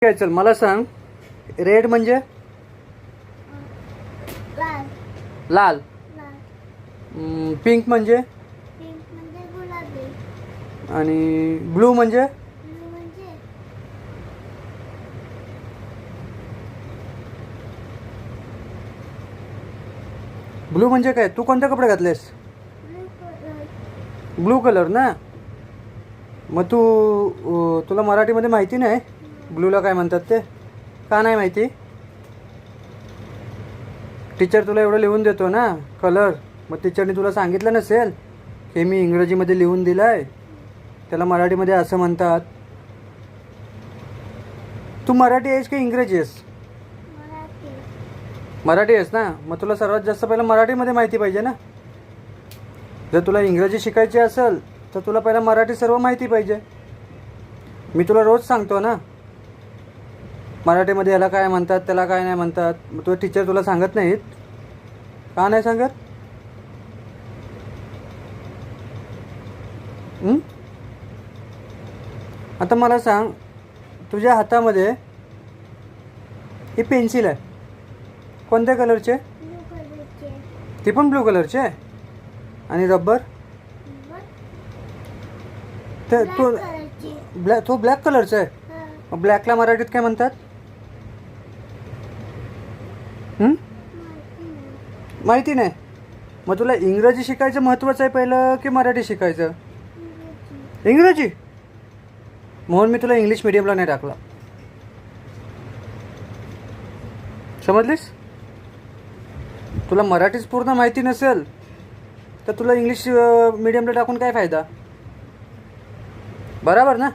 काय, चल मला सांग, रेड म्हणजे लाल. लाल. लाल. पिंक म्हणजे पिंक म्हणजे गुलाबी. आणि ब्लू म्हणजे ब्लू म्हणजे ब्लू म्हणजे काय? तू कोणते कपडे घातलेस? Blue colour. ब्लू कलर ना. मग तुला मराठीमध्ये माहिती नाही ब्लूला काय म्हणतात ते? का नाही माहिती? टीचर तुला एवढं लिहून देतो ना कलर, मग टीचरने तुला सांगितलं नसेल हे मी इंग्रजीमध्ये लिहून दिलं आहे, त्याला मराठीमध्ये असं म्हणतात. तू मराठी आहेस की इंग्रजी आहेस? मराठी. मराठी आहेस ना. मग तुला सर्वात जास्त पहिलं मराठीमध्ये माहिती पाहिजे ना. जर तुला इंग्रजी शिकायची असेल तर तुला पहिला मराठी सर्व माहिती पाहिजे. मी तुला रोज सांगतो ना मराठीमध्ये याला काय म्हणतात, त्याला काय नाही म्हणतात. मग तुझे टीचर तुला सांगत नाहीत का? नाही सांगत? आता मला सांग, तुझ्या हातामध्ये ही पेन्सिल आहे, कोणत्या कलरचे? ब्लू कलरचे. ती पण ब्लू कलरचे आहे. आणि रबर? ते ब्लॅक तो कलरची. तो ब्लॅक कलरचा आहे. हा. मग ब्लॅकला मराठीत काय म्हणतात? माहिती नाही. माहिती नाही. मग तुला इंग्रजी शिकायचं महत्त्वाचं आहे पहिलं की मराठी शिकायचं? इंग्रजी. इंग्रजी. म्हणून मी तुला इंग्लिश मिडियमला नाही टाकला, समजलीस? तुला मराठीच पूर्ण माहिती नसेल तर तुला इंग्लिश मिडियमला टाकून काय फायदा? बरोबर ना.